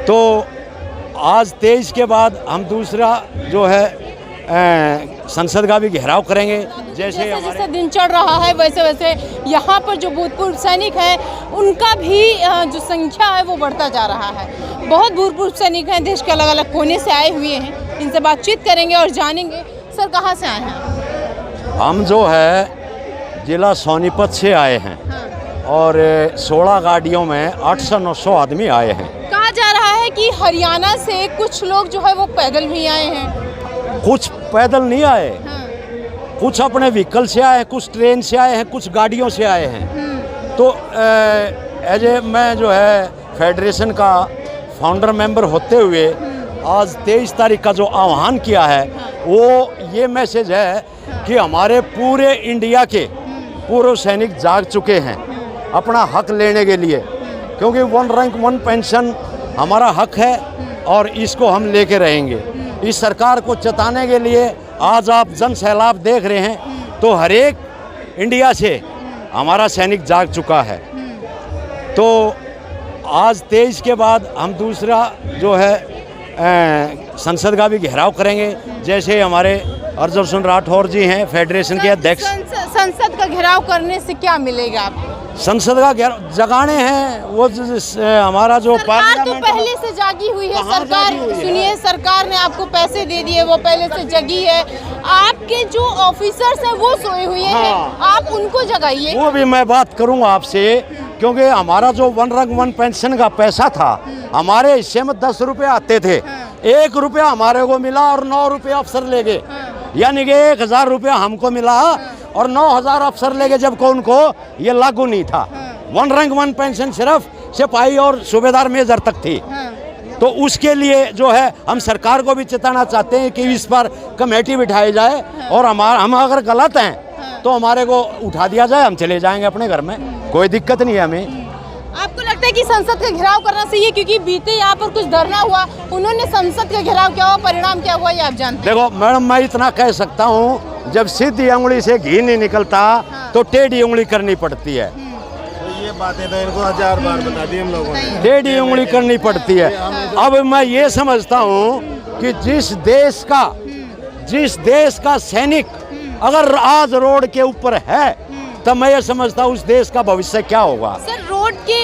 तो आज 23 के बाद हम दूसरा जो है संसद का भी घेराव करेंगे। जैसे दिन चढ़ रहा है वैसे वैसे यहाँ पर जो भूतपूर्व सैनिक हैं उनका भी जो संख्या है वो बढ़ता जा रहा है। बहुत भूतपूर्व सैनिक हैं, देश के अलग अलग कोने से आए हुए हैं। इनसे बातचीत करेंगे और जानेंगे सर कहाँ से आए हैं। हम जो है जिला सोनीपत से आए हैं। हाँ। और 16 गाड़ियों में 800-900 आदमी आए हैं। कहा जा रहा है कि हरियाणा से कुछ लोग जो है वो पैदल भी आए हैं। कुछ पैदल नहीं आए। हाँ। कुछ अपने व्हीकल से आए हैं, कुछ ट्रेन से आए हैं, कुछ गाड़ियों से आए हैं। तो एज ए मैं जो है फेडरेशन का फाउंडर मेंबर होते हुए आज 23 तारीख का जो आह्वान किया है वो ये मैसेज है कि हमारे पूरे इंडिया के पूर्व सैनिक जाग चुके हैं अपना हक लेने के लिए, क्योंकि 1 रैंक 1 पेंशन हमारा हक है और इसको हम लेके रहेंगे। इस सरकार को चेताने के लिए आज आप जन सैलाब देख रहे हैं, तो हर एक इंडिया से हमारा सैनिक जाग चुका है। तो आज 23 के बाद हम दूसरा जो है संसद का भी घेराव करेंगे। जैसे हमारे अर्जुन राठौर जी हैं फेडरेशन के अध्यक्ष। संसद का घेराव करने से क्या मिलेगा आपको? संसद का घेराव जगाने हैं वो हमारा जो सरकार तो पहले से जागी हुई है। सरकार सुनिए, सरकार ने आपको पैसे दे दिए, वो पहले से जगी है। आपके जो ऑफिसर्स हैं वो सोए हुए हैं। आप उनको जगाइए। वो भी मैं बात करूंगा आपसे, क्योंकि हमारा जो 1 रैंक 1 पेंशन का पैसा था हमारे हिस्से में 10 रुपये आते थे। 1 रुपया हमारे को मिला और 9 रुपये अफसर ले गए, यानी कि 1000 रुपया हमको मिला और 9000 अफसर ले गए, जबकि उनको ये लागू नहीं था। 1 रैंक 1 पेंशन सिर्फ सिपाही और सूबेदार मेजर तक थी। तो उसके लिए जो है हम सरकार को भी चेताना चाहते हैं कि इस पर कमेटी बिठाई जाए और हम अगर गलत हैं तो हमारे को उठा दिया जाए, हम चले जाएंगे अपने घर में, कोई दिक्कत नहीं है हमें। आपको लगता है कि संसद का घेराव करना चाहिए? क्योंकि बीते यहाँ पर कुछ धरना हुआ, उन्होंने संसद का घेराव किया हुआ, परिणाम क्या हुआ ये आप जानते हैं? देखो मैडम, मैं इतना कह सकता हूँ, जब सीधी उंगली से घी नहीं निकलता तो टेढ़ी उंगली करनी पड़ती है। तो ये बातें तो इनको 1000 बार बता दी हम लोगों ने, टेढ़ी उंगली करनी पड़ती है। अब मैं ये समझता हूँ कि जिस देश का सैनिक अगर आज रोड के ऊपर है तब मैं ये समझता हूँ उस देश का भविष्य क्या होगा। सर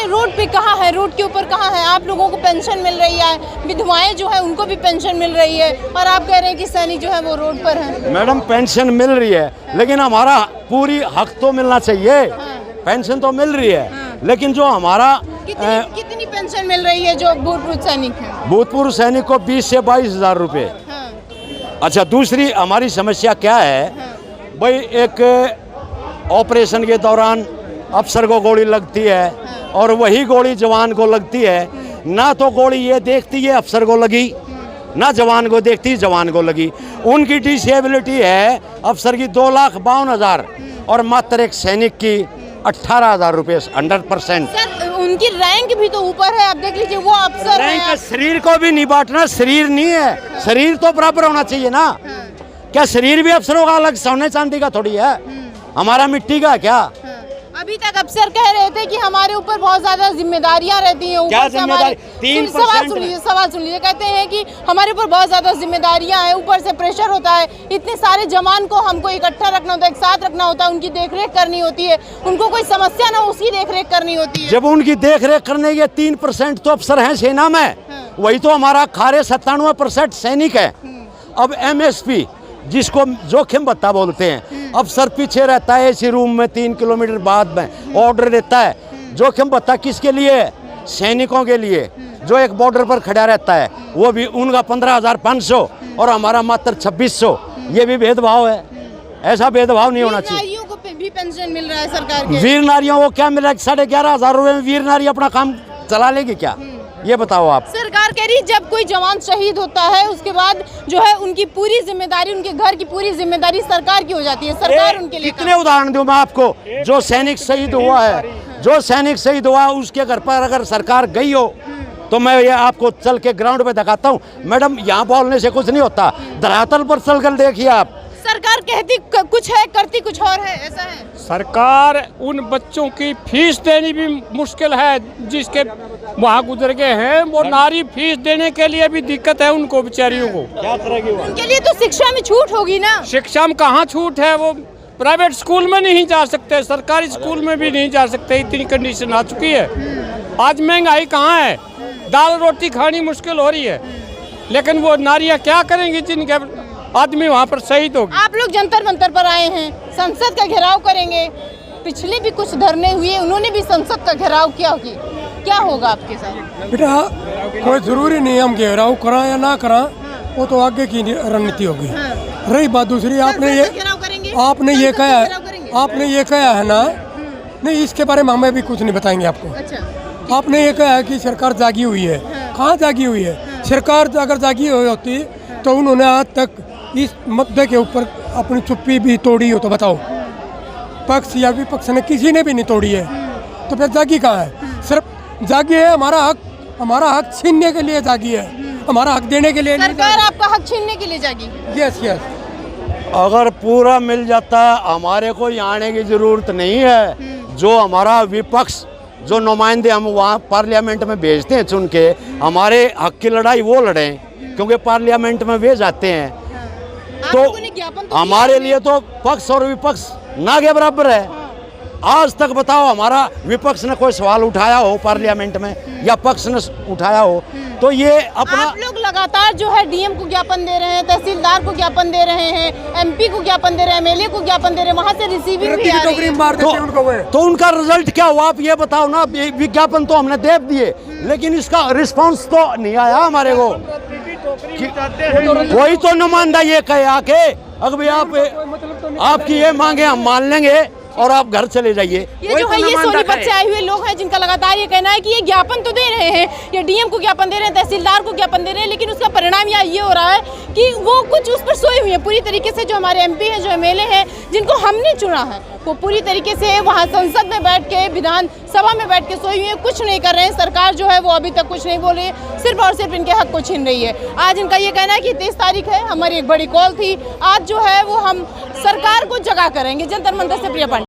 रोड पे कहाँ है? रोड के ऊपर कहाँ है? आप लोगों को पेंशन मिल रही है, विधवाएं जो है उनको भी पेंशन मिल रही है, और आप कह रहे हैं कि सैनिक जो है वो रोड पर है। मैडम पेंशन मिल रही है, लेकिन हमारा पूरी हक तो मिलना चाहिए। पेंशन तो मिल रही है, लेकिन जो हमारा कितनी पेंशन मिल रही है जो भूतपूर्व सैनिक है? भूतपूर्व सैनिक को 20 से 22 हजार रुपये। अच्छा, दूसरी हमारी समस्या क्या है भाई, एक ऑपरेशन के दौरान अफसर को गोली लगती है और वही गोली जवान को लगती है। ना तो गोली ये देखती है अफसर को लगी, ना जवान को देखती जवान को लगी। उनकी डिसेबिलिटी है अफसर की 2,52,000 और मात्र एक सैनिक की 18,000 रुपये, 100%। सर उनकी रैंक भी तो ऊपर है, आप देख लीजिए वो अफसर रैंक शरीर को भी नहीं बांटना, शरीर नहीं है, शरीर तो बराबर होना चाहिए ना। क्या शरीर भी अफसरों का अलग सोने चांदी का थोड़ी है? हमारा मिट्टी का क्या? अभी तक अफसर कह रहे थे कि हमारे ऊपर बहुत ज्यादा जिम्मेदारियां रहती हैं। क्या जिम्मेदारी? 3% सवाल सुन लीजिए। कहते हैं कि हमारे ऊपर बहुत ज्यादा जिम्मेदारियां हैं, ऊपर से प्रेशर होता है, इतने सारे जवान को हमको इकट्ठा रखना होता है, एक साथ रखना होता है, उनकी देखरेख करनी होती है, उनको कोई समस्या ना उसकी देखरेख करनी होती है। जब उनकी देखरेख करने के 3% तो अफसर हैं सेना में, वही तो हमारा खारे 97% सैनिक है। अब MSP जिसको जोखिम भत्ता बोलते हैं, अफसर पीछे रहता है एसी रूम में 3 किलोमीटर बाद में ऑर्डर देता है। जोखिम भत्ता किसके लिए? सैनिकों के लिए, जो एक बॉर्डर पर खड़ा रहता है, वो भी उनका 15,500 और हमारा मात्र 2600। ये भी भेदभाव है, ऐसा भेदभाव नहीं होना चाहिए। नारियों को भी पेंशन मिल रहा है सरकार के। वीर नारियों को क्या मिल रहा है? 11,500 रुपये में वीर नारी अपना काम चला लेगी क्या? ये बताओ आप। सरकार कह रही जब कोई जवान शहीद होता है उसके बाद जो है उनकी पूरी जिम्मेदारी, उनके घर की पूरी जिम्मेदारी सरकार की हो जाती है। सरकार उनके लिए कितने उदाहरण दूं मैं आपको? जो सैनिक शहीद हुआ है, जो सैनिक शहीद हुआ उसके घर पर अगर सरकार गई हो तो मैं ये आपको चल के ग्राउंड पे दिखाता हूँ। मैडम यहाँ बोलने से कुछ नहीं होता, धरातल पर चल कर देखिए आप। सरकार कहती कुछ है, करती कुछ और है, ऐसा है? सरकार उन बच्चों की फीस देनी भी मुश्किल है जिसके वहाँ गुजर गए हैं, वो नारी फीस देने के लिए भी दिक्कत है उनको बेचारियों को। क्या करेगी वो? उनके लिए तो शिक्षा में छूट होगी ना। शिक्षा में कहाँ छूट है, वो प्राइवेट स्कूल में नहीं जा सकते, सरकारी स्कूल में भी नहीं जा सकते, इतनी कंडीशन आ चुकी है। आज महंगाई कहाँ है, दाल रोटी खानी मुश्किल हो रही है, लेकिन वो नारियाँ क्या करेंगी जिनके आदमी वहाँ पर शहीद हो गए। आप लोग जंतर मंतर पर आए हैं, संसद का घेराव करेंगे। पिछले भी कुछ धरने हुए, उन्होंने भी संसद का घेराव किया होगी, क्या होगा आपके साथ? बेटा कोई जरूरी नहीं हम घेराव करा या ना करा, वो तो आगे की रणनीति होगी। रही बात दूसरी, आपने ये कहा है ना, नहीं इसके बारे में हमें भी कुछ नहीं बताएंगे आपको। अच्छा, आपने ये कहा है कि सरकार जागी हुई है, कहाँ जागी हुई है? सरकार अगर जागी हुई होती तो उन्होंने आज तक इस मुद्दे के ऊपर अपनी चुप्पी भी तोड़ी हो तो बताओ। पक्ष या विपक्ष ने किसी ने भी नहीं तोड़ी है, तो फिर जागी कहाँ है? सिर्फ जागी है हमारा हक छीनने के लिए जागी है, हमारा हक देने के लिए नहीं। सरकार आपका हक छीनने के लिए जागी। यस यस, अगर पूरा मिल जाता हमारे को यहाँ आने की जरूरत नहीं है। जो हमारा विपक्ष, जो नुमाइंदे हम वहाँ पार्लियामेंट में भेजते हैं चुन के, हमारे हक की लड़ाई वो लड़ें, क्योंकि पार्लियामेंट में वे जाते हैं। तो हमारे लिए तो पक्ष और विपक्ष ना के बराबर है। आज तक बताओ हमारा विपक्ष ने कोई सवाल उठाया हो पार्लियामेंट में या पक्ष ने उठाया हो? तो ये अपना आप लोग लगातार जो है डीएम को ज्ञापन दे रहे हैं, तहसीलदार को ज्ञापन दे रहे हैं, एमपी को ज्ञापन दे रहे हैं, एमएलए को ज्ञापन दे रहे हैं, वहाँ से रिसीविंग भी आ रही है। तो उनका रिजल्ट क्या हुआ आप ये बताओ ना। विज्ञापन तो हमने दे दिए, लेकिन इसका रिस्पांस तो नहीं आया हमारे को। कोई तो नुमाइंदा ये कहे आके, अगर भाई आपकी ये मांगे हम मान लेंगे और आप घर चले जाइए। ये जो है, ये सोनीपत से आए हुए लोग हैं जिनका लगातार ये कहना है कि ये ज्ञापन तो दे रहे हैं, ये डीएम को ज्ञापन दे रहे हैं, तहसीलदार को ज्ञापन दे रहे हैं, लेकिन उसका परिणाम ये हो रहा है कि वो कुछ उस पर सोए हुए हैं पूरी तरीके से। जो हमारे एमपी हैं, जो एमएलए हैं, जिनको हमने चुना है, वो पूरी तरीके से वहाँ संसद में बैठ के, विधान सभा में बैठ के सोए हुए हैं, कुछ नहीं कर रहे हैं। सरकार जो है वो अभी तक कुछ नहीं बोल रही है, सिर्फ और सिर्फ इनके हक को छीन रही है। आज इनका ये कहना है कि 23 तारीख है, हमारी एक बड़ी कॉल थी, आज जो है वो हम सरकार को जगा करेंगे। जंतर मंतर से प्रिया पांडे।